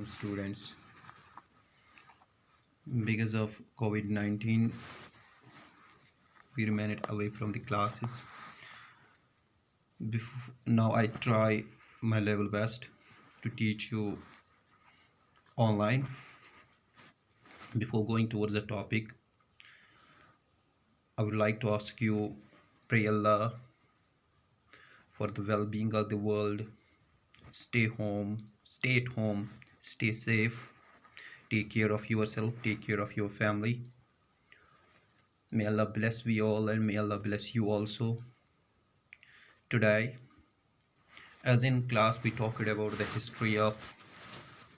Students, because of COVID-19 we remained away from the classes. Now I try my level best to teach you online. Before going towards the topic, I would like to ask you, pray Allah for the well-being of the world. Stay at home, stay safe, take care of yourself, take care of your family. May Allah bless we all, and may Allah bless you also. Today, as in class, we talked about the history of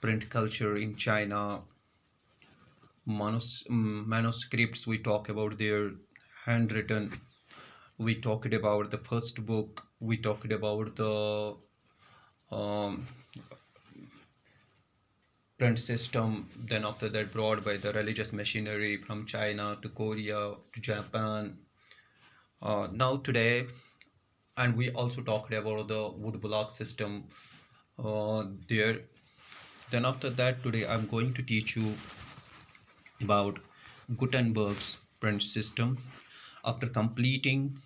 print culture in China, manuscripts, we talk about their handwritten, we talked about the first book, we talked about the um, print system, then after that brought by the religious machinery from China to Korea to Japan. Now today, and we also talked about the wood block system there. Then after that, today I'm going to teach you about Gutenberg's print system. After completing,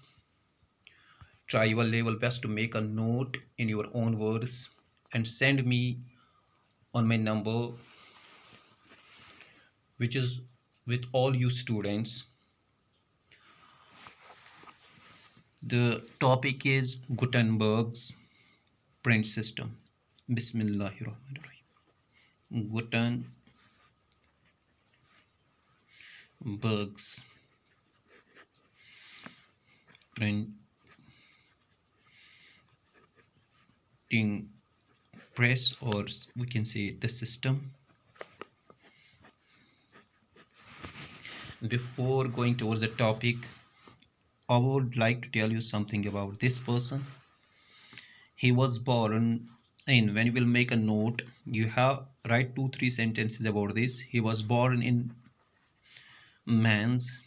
try your level best to make a note in your own words and send me on my number, which is with all you students. The topic is Gutenberg's print system. Bismillahirrahmanirrahim. Gutenberg's printing press, or we can say the system. Before going towards the topic, I would like to tell you something about this person. He was born in, when you will make a note, you have write 2-3 sentences about this. He was born in Mainz.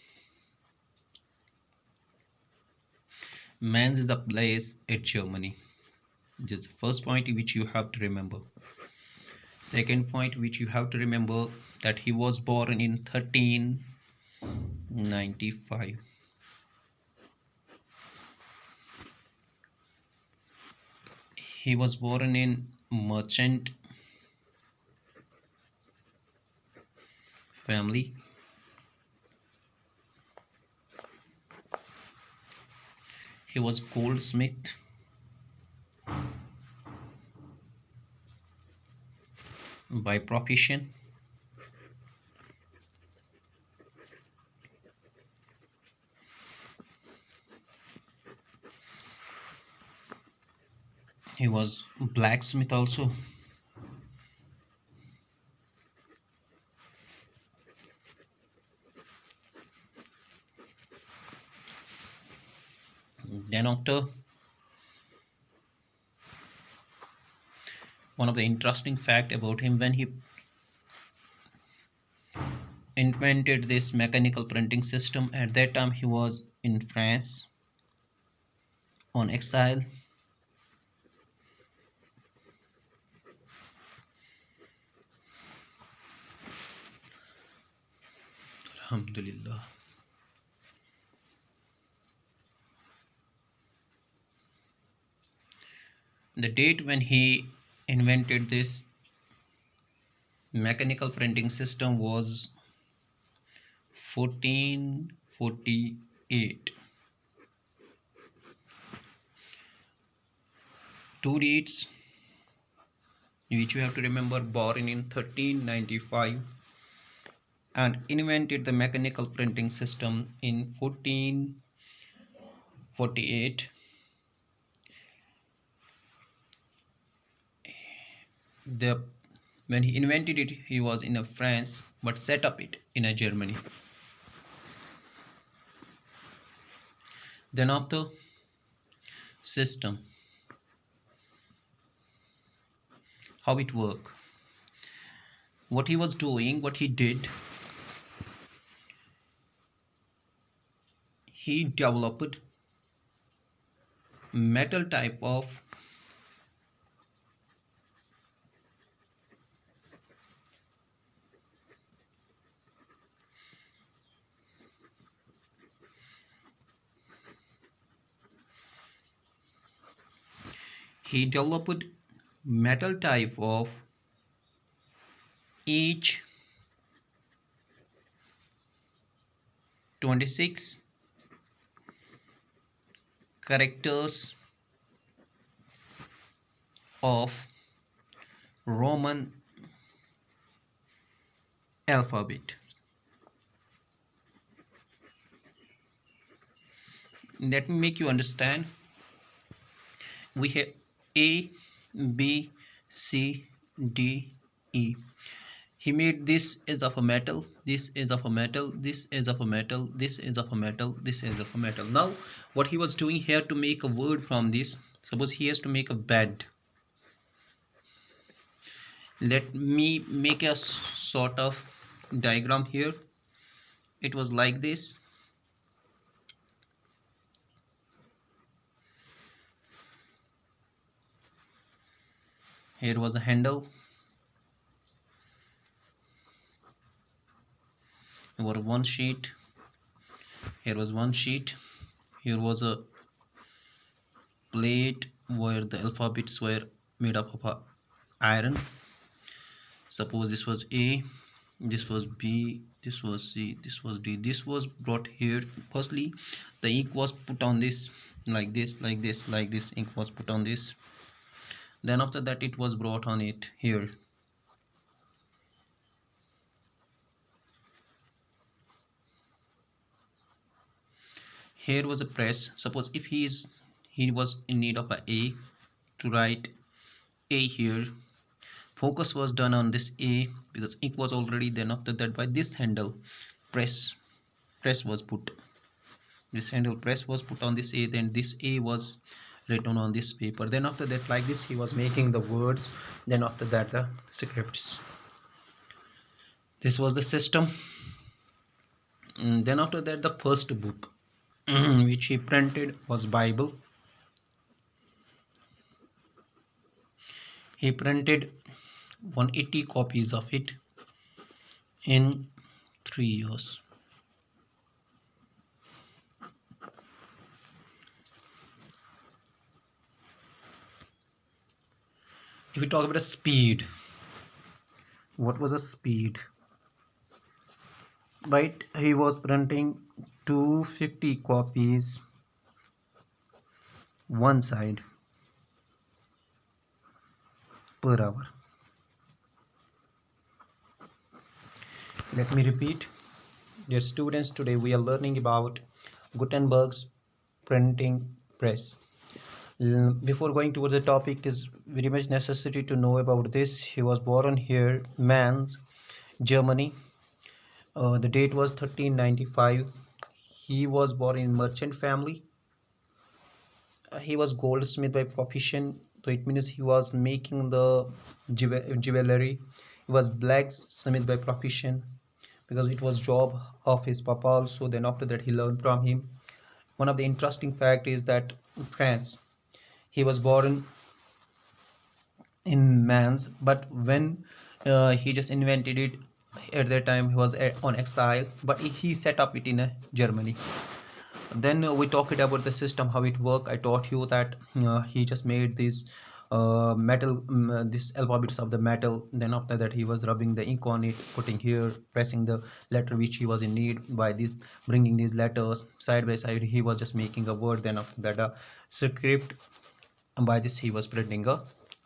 Mainz is a place in Germany. This is the first point which you have to remember. Second point which you have to remember, that he was born in 1395. He was born in merchant family. He was goldsmith. By profession. He was blacksmith also. Then after, one of the interesting fact about him, when he invented this mechanical printing system, at that time he was in France on exile. Alhamdulillah. The date when he invented this mechanical printing system was 1448. Two dates which you have to remember: born in 1395 and invented the mechanical printing system in 1448. When he invented it, he was in France, but set up it in Germany. Then after, system, how it work, what he was doing, what he did, he developed metal type of he developed metal type of each 26 characters of Roman alphabet. Let me make you understand. We have A, B, C, D, E. He made this is of a metal, this is of a metal, this is of a metal, this is of a metal, this is of a metal. Now what he was doing here to make a word from this, suppose he has to make a bed. Let me make a sort of diagram here. It was like this. Here was a handle. Here was one sheet. Here was one sheet. Here was a plate where the alphabets were made up of iron. Suppose this was A, this was B, this was C, this was D. This was brought here. Firstly, the ink was put on this, like this, like this, like this. Ink was put on this. Then after that it was brought on it here. Here was a press. Suppose if he was in need of a to write A here. Focus was done on this A because ink was already. Then after that, by this handle press was put. This handle press was put on this A. Then this A was written on this paper. Then after that, like this, he was making the words. Then after that, the scripts. This was the system. And then after that, the first book which he printed was Bible. He printed 180 copies of it in 3 years. If we talk about the speed, what was the speed? Right, he was printing 250 copies one side per hour. Let me repeat. Dear students, today we are learning about Gutenberg's printing press. Before going towards the topic, it is very much necessary to know about this. He was born here, Mainz, Germany. The date was 1395. He was born in merchant family. He was goldsmith by profession, so it means he was making the jewelry. He was blacksmith by profession because it was job of his papa also. Then after that he learned from him. One of the interesting fact is that in France, he was born in Mainz, but when he just invented it, at that time he was on exile, but he set up it in Germany. Then we talked about the system, how it worked. I taught you that he just made this metal, this alphabets of the metal. Then after that he was rubbing the ink on it, putting here, pressing the letter which he was in need. By this, bringing these letters side by side, he was just making a word. Then after that a script, and by this he was printing a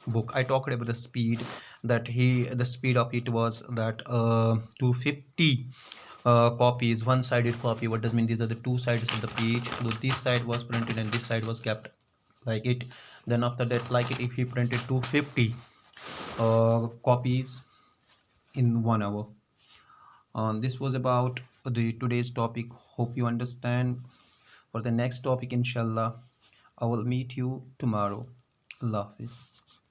book. I talked about the speed, that the speed of it was that 250 copies, one-sided copy. What does mean? These are the two sides of the page. So this side was printed and this side was kept like it. Then after that, like it, if he printed 250 copies in 1 hour. This was about the today's topic. Hope you understand. For the next topic, inshallah, I will meet you tomorrow. Allah Hafiz.